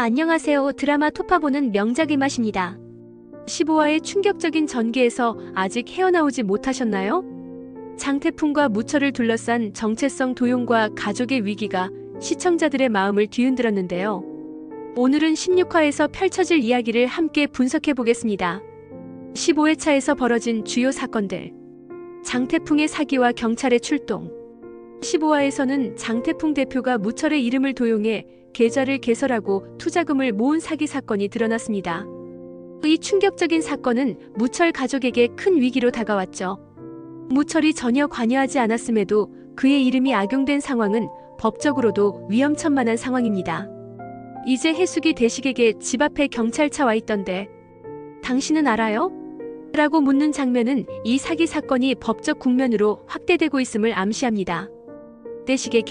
안녕하세요. 드라마 토파보는 명작의 맛입니다. 15화의 충격적인 전개에서 아직 헤어나오지 못하셨나요? 장태풍과 무철을 둘러싼 정체성 도용과 가족의 위기가 시청자들의 마음을 뒤흔들었는데요. 오늘은 16화에서 펼쳐질 이야기를 함께 분석해 보겠습니다. 15회차에서 벌어진 주요 사건들, 장태풍의 사기와 경찰의 출동. 15화에서는 장태풍 대표가 무철의 이름을 도용해 계좌를 개설하고 투자금을 모은 사기 사건이 드러났습니다. 이 충격적인 사건은 무철 가족에게 큰 위기로 다가왔죠. 무철이 전혀 관여하지 않았음에도 그의 이름이 악용된 상황은 법적으로도 위험천만한 상황입니다. 이제 해숙이 대식에게 집 앞에 경찰차 와 있던데 당신은 알아요? 라고 묻는 장면은 이 사기 사건이 법적 국면으로 확대되고 있음을 암시합니다. 대식의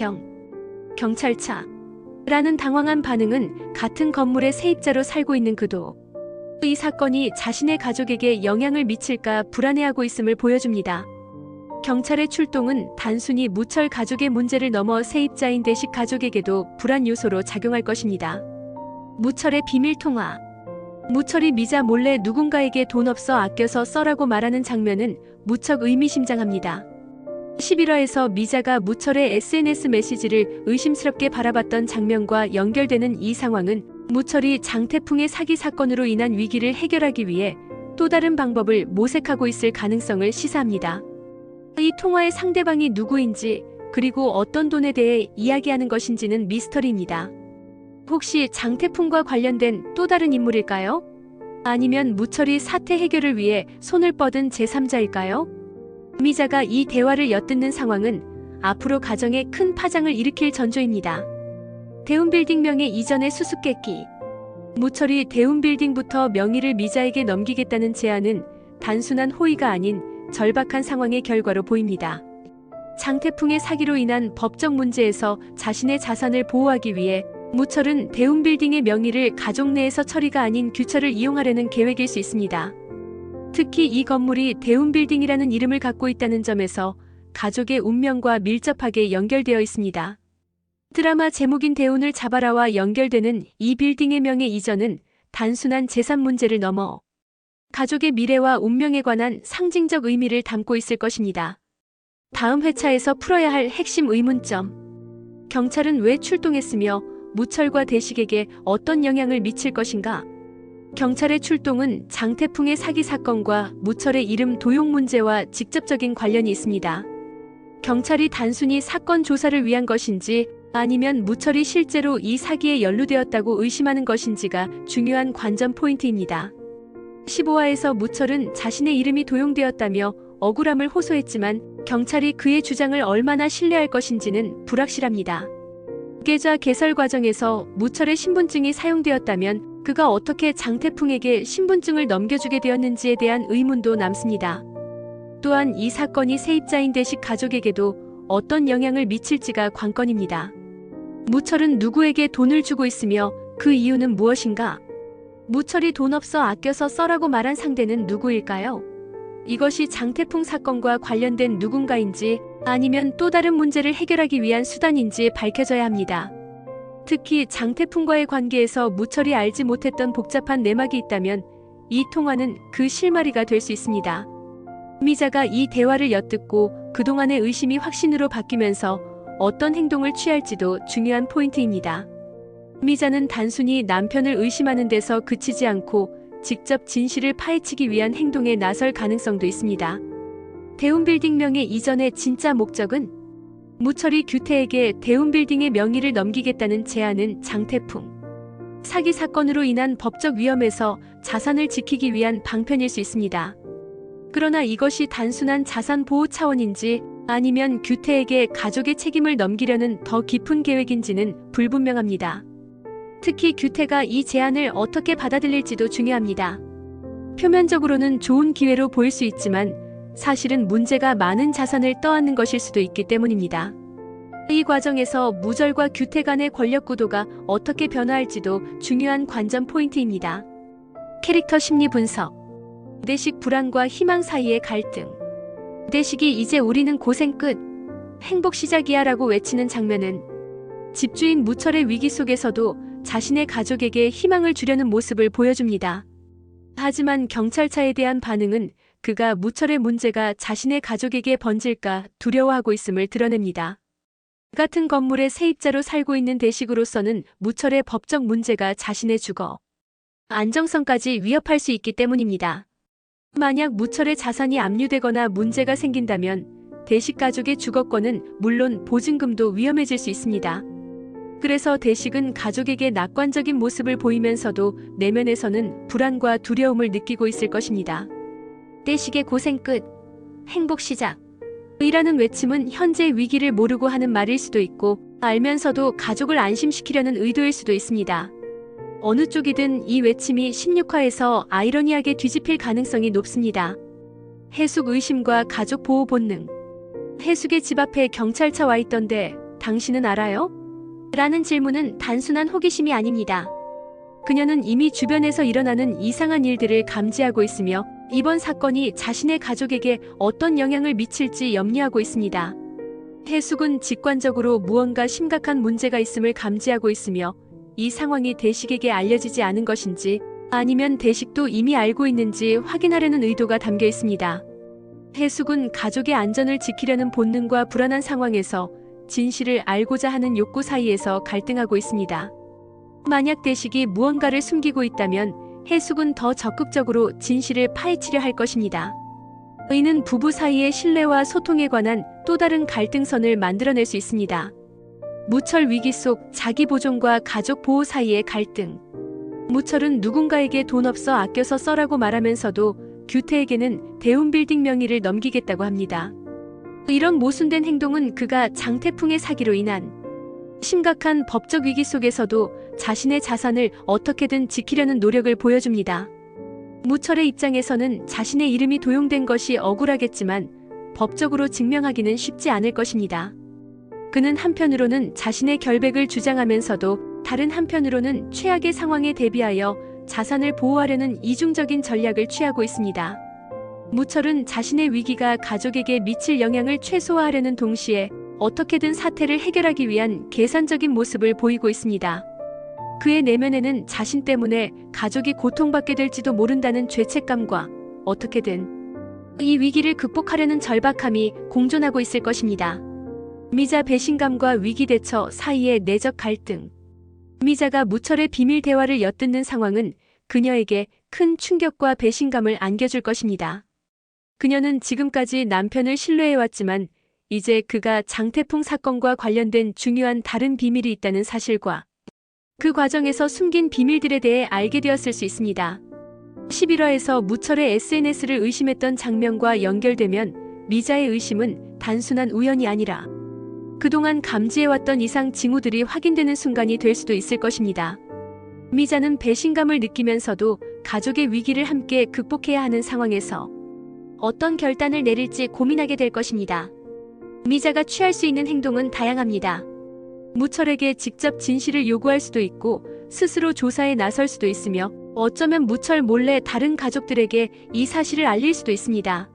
경찰차 라는 당황한 반응은 같은 건물의 세입자로 살고 있는 그도 이 사건이 자신의 가족에게 영향을 미칠까 불안해하고 있음을 보여줍니다. 경찰의 출동은 단순히 무철 가족의 문제를 넘어 세입자인 대식 가족에게도 불안 요소로 작용할 것입니다. 무철의 비밀 통화. 무철이 미자 몰래 누군가에게 돈 없어 아껴서 써라고 말하는 장면은 무척 의미심장합니다. 11화에서 미자가 무철의 SNS 메시지를 의심스럽게 바라봤던 장면과 연결되는 이 상황은 무철이 장태풍의 사기 사건으로 인한 위기를 해결하기 위해 또 다른 방법을 모색하고 있을 가능성을 시사합니다. 이 통화의 상대방이 누구인지 그리고 어떤 돈에 대해 이야기하는 것인지는 미스터리입니다. 혹시 장태풍과 관련된 또 다른 인물일까요? 아니면 무철이 사태 해결을 위해 손을 뻗은 제3자일까요? 미자가 이 대화를 엿듣는 상황은 앞으로 가정에 큰 파장을 일으킬 전조입니다. 대운빌딩 명예 이전의 수수께끼. 무철이 대운빌딩부터 명의를 미자에게 넘기겠다는 제안은 단순한 호의가 아닌 절박한 상황의 결과로 보입니다. 장태풍의 사기로 인한 법적 문제에서 자신의 자산을 보호하기 위해 무철은 대운빌딩의 명의를 가족 내에서 처리가 아닌 규처를 이용하려는 계획일 수 있습니다. 특히 이 건물이 대운빌딩이라는 이름을 갖고 있다는 점에서 가족의 운명과 밀접하게 연결되어 있습니다. 드라마 제목인 대운을 잡아라와 연결되는 이 빌딩의 명예 이전은 단순한 재산 문제를 넘어 가족의 미래와 운명에 관한 상징적 의미를 담고 있을 것입니다. 다음 회차에서 풀어야 할 핵심 의문점. 경찰은 왜 출동했으며 무철과 대식에게 어떤 영향을 미칠 것인가? 경찰의 출동은 장태풍의 사기 사건과 무철의 이름 도용 문제와 직접적인 관련이 있습니다. 경찰이 단순히 사건 조사를 위한 것인지 아니면 무철이 실제로 이 사기에 연루되었다고 의심하는 것인지가 중요한 관전 포인트입니다. 15화에서 무철은 자신의 이름이 도용되었다며 억울함을 호소했지만 경찰이 그의 주장을 얼마나 신뢰할 것인지는 불확실합니다. 계좌 개설 과정에서 무철의 신분증이 사용되었다면 그가 어떻게 장태풍에게 신분증을 넘겨주게 되었는지에 대한 의문도 남습니다. 또한 이 사건이 세입자인 대식 가족에게도 어떤 영향을 미칠지가 관건입니다. 무철은 누구에게 돈을 주고 있으며 그 이유는 무엇인가? 무철이 돈 없어 아껴서 써라고 말한 상대는 누구일까요? 이것이 장태풍 사건과 관련된 누군가인지 아니면 또 다른 문제를 해결하기 위한 수단인지 밝혀져야 합니다. 특히 장태풍과의 관계에서 무철이 알지 못했던 복잡한 내막이 있다면 이 통화는 그 실마리가 될 수 있습니다. 미자가 이 대화를 엿듣고 그동안의 의심이 확신으로 바뀌면서 어떤 행동을 취할지도 중요한 포인트입니다. 미자는 단순히 남편을 의심하는 데서 그치지 않고 직접 진실을 파헤치기 위한 행동에 나설 가능성도 있습니다. 대운빌딩 명예 이전의 진짜 목적은 무철이 규태에게 대운빌딩의 명의를 넘기겠다는 제안은 장태풍 사기 사건으로 인한 법적 위험에서 자산을 지키기 위한 방편일 수 있습니다. 그러나 이것이 단순한 자산 보호 차원인지 아니면 규태에게 가족의 책임을 넘기려는 더 깊은 계획인지는 불분명합니다. 특히 규태가 이 제안을 어떻게 받아들일지도 중요합니다. 표면적으로는 좋은 기회로 보일 수 있지만 사실은 문제가 많은 자산을 떠안는 것일 수도 있기 때문입니다. 이 과정에서 무절과 규태 간의 권력 구도가 어떻게 변화할지도 중요한 관전 포인트입니다. 캐릭터 심리 분석. 대식 불안과 희망 사이의 갈등. 대식이 이제 우리는 고생 끝, 행복 시작이야 라고 외치는 장면은 집주인 무철의 위기 속에서도 자신의 가족에게 희망을 주려는 모습을 보여줍니다. 하지만 경찰차에 대한 반응은 그가 무철의 문제가 자신의 가족에게 번질까 두려워하고 있음을 드러냅니다. 같은 건물의 세입자로 살고 있는 대식으로서는 무철의 법적 문제가 자신의 주거 안정성까지 위협할 수 있기 때문입니다. 만약 무철의 자산이 압류되거나 문제가 생긴다면 대식 가족의 주거권은 물론 보증금도 위험해질 수 있습니다. 그래서 대식은 가족에게 낙관적인 모습을 보이면서도 내면에서는 불안과 두려움을 느끼고 있을 것입니다. 대식의 고생 끝, 행복 시작. 이라는 외침은 현재 위기를 모르고 하는 말일 수도 있고 알면서도 가족을 안심시키려는 의도일 수도 있습니다. 어느 쪽이든 이 외침이 16화에서 아이러니하게 뒤집힐 가능성이 높습니다. 해숙 의심과 가족 보호 본능. 해숙의 집 앞에 경찰차 와 있던데 당신은 알아요? 라는 질문은 단순한 호기심이 아닙니다. 그녀는 이미 주변에서 일어나는 이상한 일들을 감지하고 있으며 이번 사건이 자신의 가족에게 어떤 영향을 미칠지 염려하고 있습니다. 해숙은 직관적으로 무언가 심각한 문제가 있음을 감지하고 있으며 이 상황이 대식에게 알려지지 않은 것인지 아니면 대식도 이미 알고 있는지 확인하려는 의도가 담겨 있습니다. 해숙은 가족의 안전을 지키려는 본능과 불안한 상황에서 진실을 알고자 하는 욕구 사이에서 갈등하고 있습니다. 만약 대식이 무언가를 숨기고 있다면 해숙은 더 적극적으로 진실을 파헤치려 할 것입니다. 이는 부부 사이의 신뢰와 소통에 관한 또 다른 갈등선을 만들어낼 수 있습니다. 무철 위기 속 자기 보존과 가족 보호 사이의 갈등. 무철은 누군가에게 돈 없어 아껴서 써라고 말하면서도 규태에게는 대운빌딩 명의를 넘기겠다고 합니다. 이런 모순된 행동은 그가 장태풍의 사기로 인한 심각한 법적 위기 속에서도 자신의 자산을 어떻게든 지키려는 노력을 보여줍니다. 무철의 입장에서는 자신의 이름이 도용된 것이 억울하겠지만 법적으로 증명하기는 쉽지 않을 것입니다. 그는 한편으로는 자신의 결백을 주장하면서도 다른 한편으로는 최악의 상황에 대비하여 자산을 보호하려는 이중적인 전략을 취하고 있습니다. 무철은 자신의 위기가 가족에게 미칠 영향을 최소화하려는 동시에 어떻게든 사태를 해결하기 위한 계산적인 모습을 보이고 있습니다. 그의 내면에는 자신 때문에 가족이 고통받게 될지도 모른다는 죄책감과 어떻게든 이 위기를 극복하려는 절박함이 공존하고 있을 것입니다. 미자 배신감과 위기 대처 사이의 내적 갈등. 미자가 무철의 비밀 대화를 엿듣는 상황은 그녀에게 큰 충격과 배신감을 안겨줄 것입니다. 그녀는 지금까지 남편을 신뢰해왔지만 이제 그가 장태풍 사건과 관련된 중요한 다른 비밀이 있다는 사실과 그 과정에서 숨긴 비밀들에 대해 알게 되었을 수 있습니다. 11화에서 무철의 SNS를 의심했던 장면과 연결되면 미자의 의심은 단순한 우연이 아니라 그동안 감지해왔던 이상 징후들이 확인되는 순간이 될 수도 있을 것입니다. 미자는 배신감을 느끼면서도 가족의 위기를 함께 극복해야 하는 상황에서 어떤 결단을 내릴지 고민하게 될 것입니다. 미자가 취할 수 있는 행동은 다양합니다. 무철에게 직접 진실을 요구할 수도 있고 스스로 조사에 나설 수도 있으며 어쩌면 무철 몰래 다른 가족들에게 이 사실을 알릴 수도 있습니다.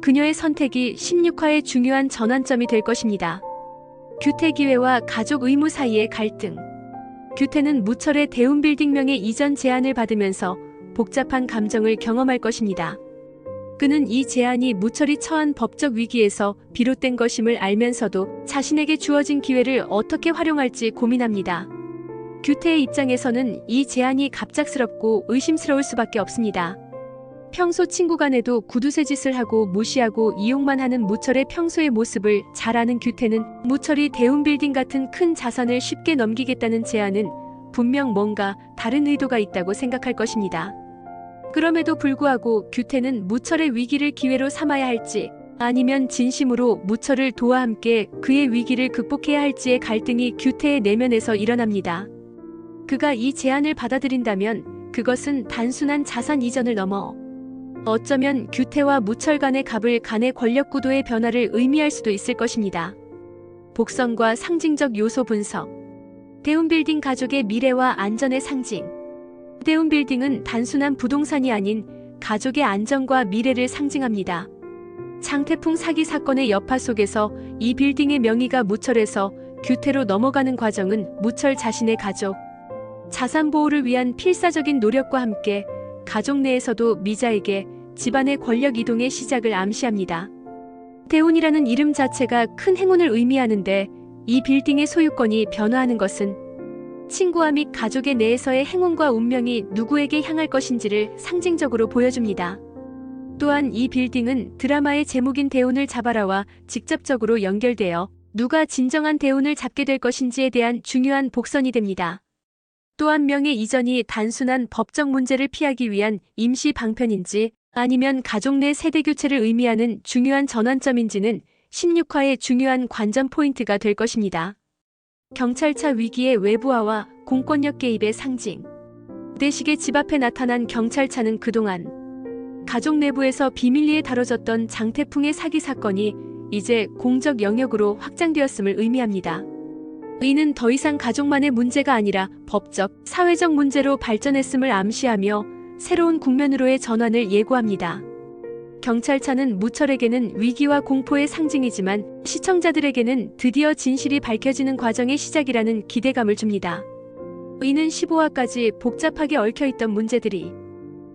그녀의 선택이 16화의 중요한 전환점이 될 것입니다. 규태 기회와 가족 의무 사이의 갈등. 규태는 무철의 대운빌딩명의 이전 제안을 받으면서 복잡한 감정을 경험할 것입니다. 그는 이 제안이 무철이 처한 법적 위기에서 비롯된 것임을 알면서도 자신에게 주어진 기회를 어떻게 활용할지 고민합니다. 규태의 입장에서는 이 제안이 갑작스럽고 의심스러울 수밖에 없습니다. 평소 친구 간에도 구두쇠 짓을 하고 무시하고 이용만 하는 무철의 평소의 모습을 잘 아는 규태는 무철이 대운빌딩 같은 큰 자산을 쉽게 넘기겠다는 제안은 분명 뭔가 다른 의도가 있다고 생각할 것입니다. 그럼에도 불구하고 규태는 무철의 위기를 기회로 삼아야 할지 아니면 진심으로 무철을 도와 함께 그의 위기를 극복해야 할지의 갈등이 규태의 내면에서 일어납니다. 그가 이 제안을 받아들인다면 그것은 단순한 자산 이전을 넘어 어쩌면 규태와 무철 간의 갑을 간의 권력 구도의 변화를 의미할 수도 있을 것입니다. 복선과 상징적 요소 분석. 대운빌딩 가족의 미래와 안전의 상징. 대운빌딩은 단순한 부동산이 아닌 가족의 안전과 미래를 상징합니다. 장태풍 사기 사건의 여파 속에서 이 빌딩의 명의가 무철에서 규태로 넘어가는 과정은 무철 자신의 가족, 자산 보호를 위한 필사적인 노력과 함께 가족 내에서도 미자에게 집안의 권력 이동의 시작을 암시합니다. 대운이라는 이름 자체가 큰 행운을 의미하는데 이 빌딩의 소유권이 변화하는 것은 친구와 및 가족의 내에서의 행운과 운명이 누구에게 향할 것인지를 상징적으로 보여줍니다. 또한 이 빌딩은 드라마의 제목인 대운을 잡아라와 직접적으로 연결되어 누가 진정한 대운을 잡게 될 것인지에 대한 중요한 복선이 됩니다. 또한 명예 이전이 단순한 법적 문제를 피하기 위한 임시 방편인지 아니면 가족 내 세대 교체를 의미하는 중요한 전환점인지는 16화의 중요한 관전 포인트가 될 것입니다. 경찰차 위기의 외부화와 공권력 개입의 상징. 대식의 집 앞에 나타난 경찰차는 그동안 가족 내부에서 비밀리에 다뤄졌던 장태풍의 사기 사건이 이제 공적 영역으로 확장되었음을 의미합니다. 이는 더 이상 가족만의 문제가 아니라 법적, 사회적 문제로 발전했음을 암시하며 새로운 국면으로의 전환을 예고합니다. 경찰차는 무철에게는 위기와 공포의 상징이지만 시청자들에게는 드디어 진실이 밝혀지는 과정의 시작이라는 기대감을 줍니다. 이는 15화까지 복잡하게 얽혀있던 문제들이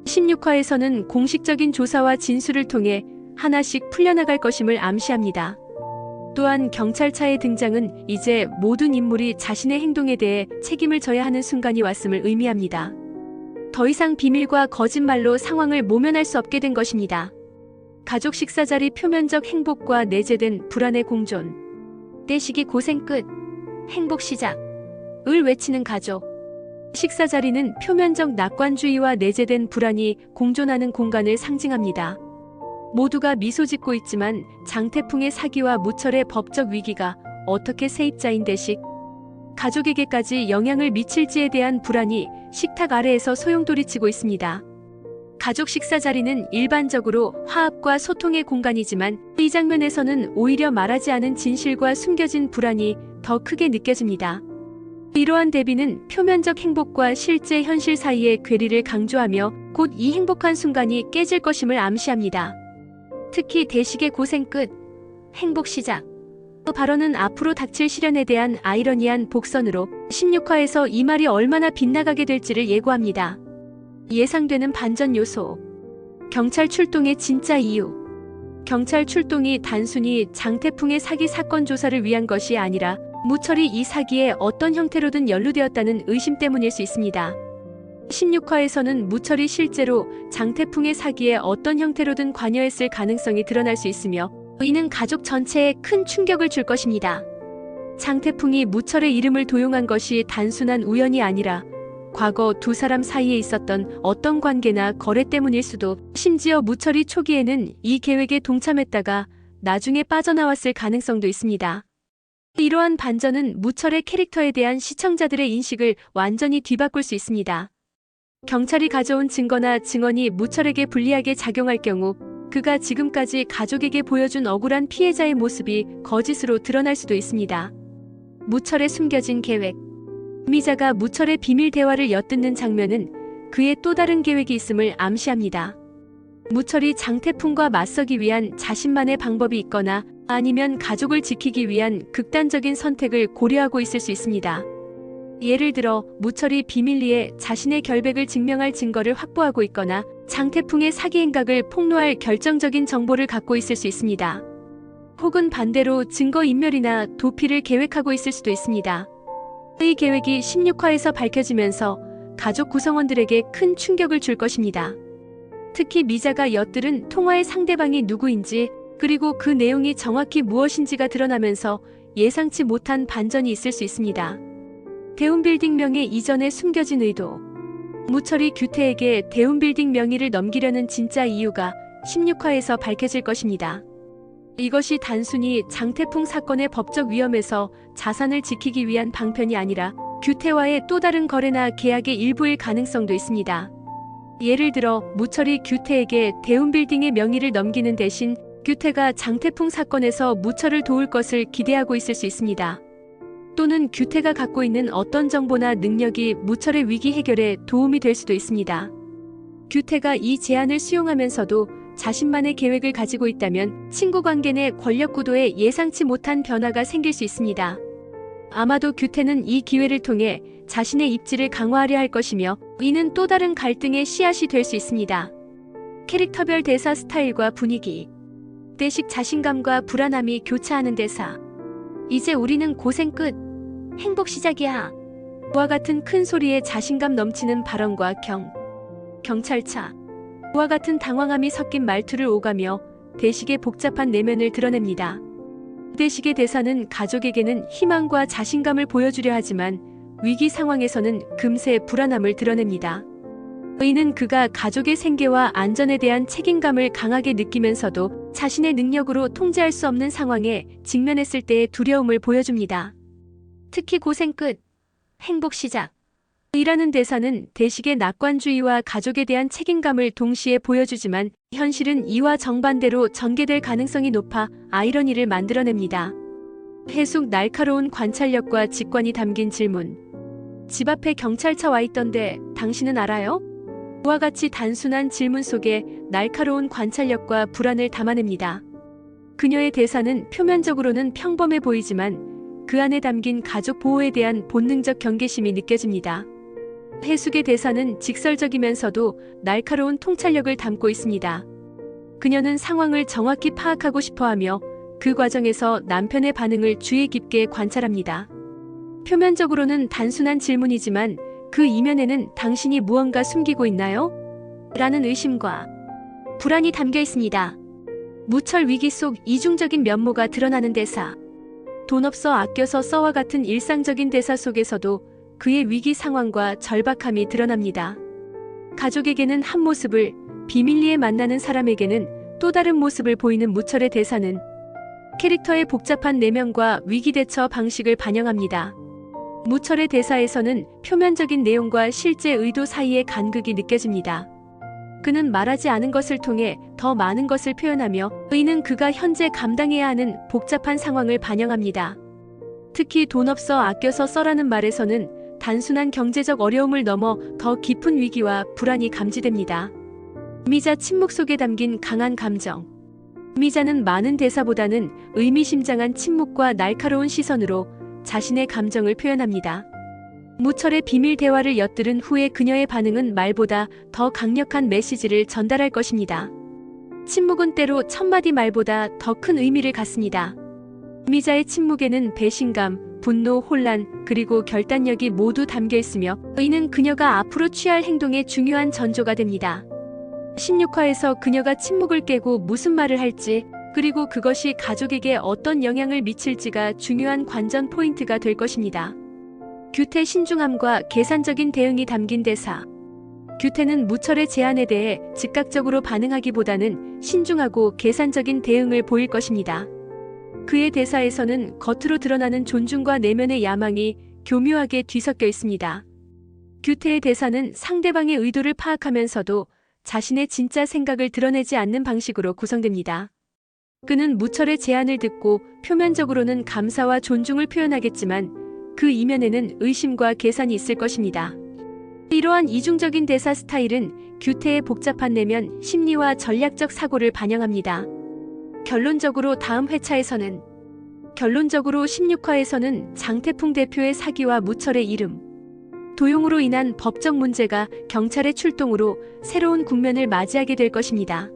16화에서는 공식적인 조사와 진술을 통해 하나씩 풀려나갈 것임을 암시합니다. 또한 경찰차의 등장은 이제 모든 인물이 자신의 행동에 대해 책임을 져야 하는 순간이 왔음을 의미합니다. 더 이상 비밀과 거짓말로 상황을 모면할 수 없게 된 것입니다. 가족 식사 자리 표면적 행복과 내재된 불안의 공존. 떼시기 고생 끝. 행복 시작. 을 외치는 가족. 식사 자리는 표면적 낙관주의와 내재된 불안이 공존하는 공간을 상징합니다. 모두가 미소 짓고 있지만 장태풍의 사기와 무철의 법적 위기가 어떻게 세입자인 대식, 가족에게까지 영향을 미칠지에 대한 불안이 식탁 아래에서 소용돌이치고 있습니다. 가족 식사 자리는 일반적으로 화합과 소통의 공간이지만 이 장면에서는 오히려 말하지 않은 진실과 숨겨진 불안이 더 크게 느껴집니다. 이러한 대비는 표면적 행복과 실제 현실 사이의 괴리를 강조하며 곧 이 행복한 순간이 깨질 것임을 암시합니다. 특히 대식의 고생 끝, 행복 시작. 그 발언은 앞으로 닥칠 시련에 대한 아이러니한 복선으로 16화에서 이 말이 얼마나 빗나가게 될지를 예고합니다. 예상되는 반전 요소. 경찰 출동의 진짜 이유. 경찰 출동이 단순히 장태풍의 사기 사건 조사를 위한 것이 아니라 무철이 이 사기에 어떤 형태로든 연루되었다는 의심 때문일 수 있습니다. 16화에서는 무철이 실제로 장태풍의 사기에 어떤 형태로든 관여했을 가능성이 드러날 수 있으며 이는 가족 전체에 큰 충격을 줄 것입니다. 장태풍이 무철의 이름을 도용한 것이 단순한 우연이 아니라 과거 두 사람 사이에 있었던 어떤 관계나 거래 때문일 수도, 심지어 무철이 초기에는 이 계획에 동참했다가 나중에 빠져나왔을 가능성도 있습니다. 이러한 반전은 무철의 캐릭터에 대한 시청자들의 인식을 완전히 뒤바꿀 수 있습니다. 경찰이 가져온 증거나 증언이 무철에게 불리하게 작용할 경우 그가 지금까지 가족에게 보여준 억울한 피해자의 모습이 거짓으로 드러날 수도 있습니다. 무철의 숨겨진 계획. 미자가 무철의 비밀 대화를 엿듣는 장면은 그의 또 다른 계획이 있음을 암시합니다. 무철이 장태풍과 맞서기 위한 자신만의 방법이 있거나 아니면 가족을 지키기 위한 극단적인 선택을 고려하고 있을 수 있습니다. 예를 들어 무철이 비밀리에 자신의 결백을 증명할 증거를 확보하고 있거나 장태풍의 사기 행각을 폭로할 결정적인 정보를 갖고 있을 수 있습니다. 혹은 반대로 증거인멸이나 도피를 계획하고 있을 수도 있습니다. 이 계획이 16화에서 밝혀지면서 가족 구성원들에게 큰 충격을 줄 것입니다. 특히 미자가 엿들은 통화의 상대방이 누구인지 그리고 그 내용이 정확히 무엇인지가 드러나면서 예상치 못한 반전이 있을 수 있습니다. 대운빌딩 명의 이전에 숨겨진 의도. 무철이 규태에게 대운빌딩 명의를 넘기려는 진짜 이유가 16화에서 밝혀질 것입니다. 이것이 단순히 장태풍 사건의 법적 위험에서 자산을 지키기 위한 방편이 아니라 규태와의 또 다른 거래나 계약의 일부일 가능성도 있습니다. 예를 들어 무철이 규태에게 대운빌딩의 명의를 넘기는 대신 규태가 장태풍 사건에서 무철을 도울 것을 기대하고 있을 수 있습니다. 또는 규태가 갖고 있는 어떤 정보나 능력이 무철의 위기 해결에 도움이 될 수도 있습니다. 규태가 이 제안을 수용하면서도 자신만의 계획을 가지고 있다면 친구 관계 내 권력 구도에 예상치 못한 변화가 생길 수 있습니다. 아마도 규태는 이 기회를 통해 자신의 입지를 강화하려 할 것이며 이는 또 다른 갈등의 씨앗이 될 수 있습니다. 캐릭터별 대사 스타일과 분위기. 때식 자신감과 불안함이 교차하는 대사. 이제 우리는 고생 끝. 행복 시작이야. 와 같은 큰 소리에 자신감 넘치는 발언과 경찰차. 와 같은 당황함이 섞인 말투를 오가며 대식의 복잡한 내면을 드러냅니다. 대식의 대사는 가족에게는 희망과 자신감을 보여주려 하지만 위기 상황에서는 금세 불안함을 드러냅니다. 이는 그가 가족의 생계와 안전에 대한 책임감을 강하게 느끼면서도 자신의 능력으로 통제할 수 없는 상황에 직면했을 때의 두려움을 보여줍니다. 특히 고생 끝, 행복 시작. 이라는 대사는 대식의 낙관주의와 가족에 대한 책임감을 동시에 보여주지만 현실은 이와 정반대로 전개될 가능성이 높아 아이러니를 만들어냅니다. 해숙 날카로운 관찰력과 직관이 담긴 질문. 집 앞에 경찰차 와 있던데 당신은 알아요? 와 같이 단순한 질문 속에 날카로운 관찰력과 불안을 담아냅니다. 그녀의 대사는 표면적으로는 평범해 보이지만 그 안에 담긴 가족 보호에 대한 본능적 경계심이 느껴집니다. 해숙의 대사는 직설적이면서도 날카로운 통찰력을 담고 있습니다. 그녀는 상황을 정확히 파악하고 싶어하며 그 과정에서 남편의 반응을 주의 깊게 관찰합니다. 표면적으로는 단순한 질문이지만 그 이면에는 당신이 무언가 숨기고 있나요? 라는 의심과 불안이 담겨 있습니다. 무철 위기 속 이중적인 면모가 드러나는 대사. 돈 없어 아껴서 써와 같은 일상적인 대사 속에서도 그의 위기 상황과 절박함이 드러납니다. 가족에게는 한 모습을, 비밀리에 만나는 사람에게는 또 다른 모습을 보이는 무철의 대사는 캐릭터의 복잡한 내면과 위기 대처 방식을 반영합니다. 무철의 대사에서는 표면적인 내용과 실제 의도 사이의 간극이 느껴집니다. 그는 말하지 않은 것을 통해 더 많은 것을 표현하며 의는 그가 현재 감당해야 하는 복잡한 상황을 반영합니다. 특히 돈 없어 아껴서 써라는 말에서는 단순한 경제적 어려움을 넘어 더 깊은 위기와 불안이 감지됩니다. 미자 침묵 속에 담긴 강한 감정. 미자는 많은 대사보다는 의미심장한 침묵과 날카로운 시선으로 자신의 감정을 표현합니다. 무철의 비밀 대화를 엿들은 후에 그녀의 반응은 말보다 더 강력한 메시지를 전달할 것입니다. 침묵은 때로 천마디 말보다 더 큰 의미를 갖습니다. 미자의 침묵에는 배신감, 분노, 혼란, 그리고 결단력이 모두 담겨 있으며 이는 그녀가 앞으로 취할 행동의 중요한 전조가 됩니다. 16화에서 그녀가 침묵을 깨고 무슨 말을 할지, 그리고 그것이 가족에게 어떤 영향을 미칠지가 중요한 관전 포인트가 될 것입니다. 규태 신중함과 계산적인 대응이 담긴 대사. 규태는 무철의 제안에 대해 즉각적으로 반응하기보다는 신중하고 계산적인 대응을 보일 것입니다. 그의 대사에서는 겉으로 드러나는 존중과 내면의 야망이 교묘하게 뒤섞여 있습니다. 규태의 대사는 상대방의 의도를 파악하면서도 자신의 진짜 생각을 드러내지 않는 방식으로 구성됩니다. 그는 무철의 제안을 듣고 표면적으로는 감사와 존중을 표현하겠지만 그 이면에는 의심과 계산이 있을 것입니다. 이러한 이중적인 대사 스타일은 규태의 복잡한 내면, 심리와 전략적 사고를 반영합니다. 결론적으로 16화에서는 장태풍 대표의 사기와 무철의 이름, 도용으로 인한 법적 문제가 경찰의 출동으로 새로운 국면을 맞이하게 될 것입니다.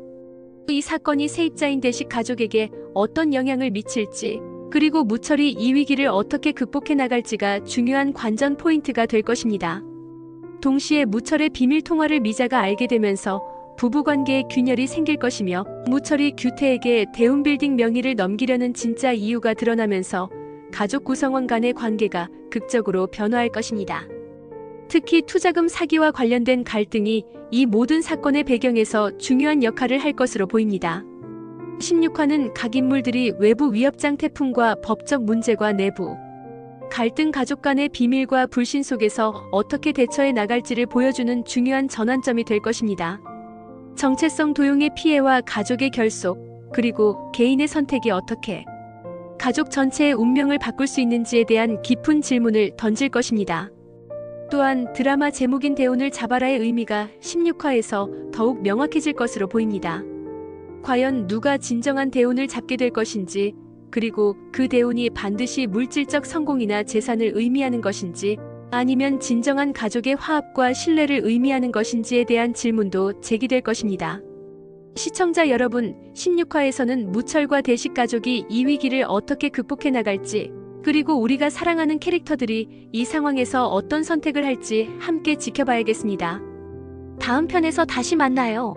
이 사건이 세입자인 대식 가족에게 어떤 영향을 미칠지, 그리고 무철이 이 위기를 어떻게 극복해 나갈지가 중요한 관전 포인트가 될 것입니다. 동시에 무철의 비밀 통화를 미자가 알게 되면서 부부관계에 균열이 생길 것이며 무철이 규태에게 대운빌딩 명의를 넘기려는 진짜 이유가 드러나면서 가족 구성원 간의 관계가 극적으로 변화할 것입니다. 특히 투자금 사기와 관련된 갈등이 이 모든 사건의 배경에서 중요한 역할을 할 것으로 보입니다. 16화는 각 인물들이 외부 위협장 태풍과 법적 문제과 내부 갈등, 가족 간의 비밀과 불신 속에서 어떻게 대처해 나갈지를 보여주는 중요한 전환점이 될 것입니다. 정체성 도용의 피해와 가족의 결속, 그리고 개인의 선택이 어떻게 가족 전체의 운명을 바꿀 수 있는지에 대한 깊은 질문을 던질 것입니다. 또한 드라마 제목인 대운을 잡아라의 의미가 16화에서 더욱 명확해질 것으로 보입니다. 과연 누가 진정한 대운을 잡게 될 것인지, 그리고 그 대운이 반드시 물질적 성공이나 재산을 의미하는 것인지, 아니면 진정한 가족의 화합과 신뢰를 의미하는 것인지에 대한 질문도 제기될 것입니다. 시청자 여러분, 16화에서는 무철과 대식 가족이 이 위기를 어떻게 극복해 나갈지, 그리고 우리가 사랑하는 캐릭터들이 이 상황에서 어떤 선택을 할지 함께 지켜봐야겠습니다. 다음 편에서 다시 만나요.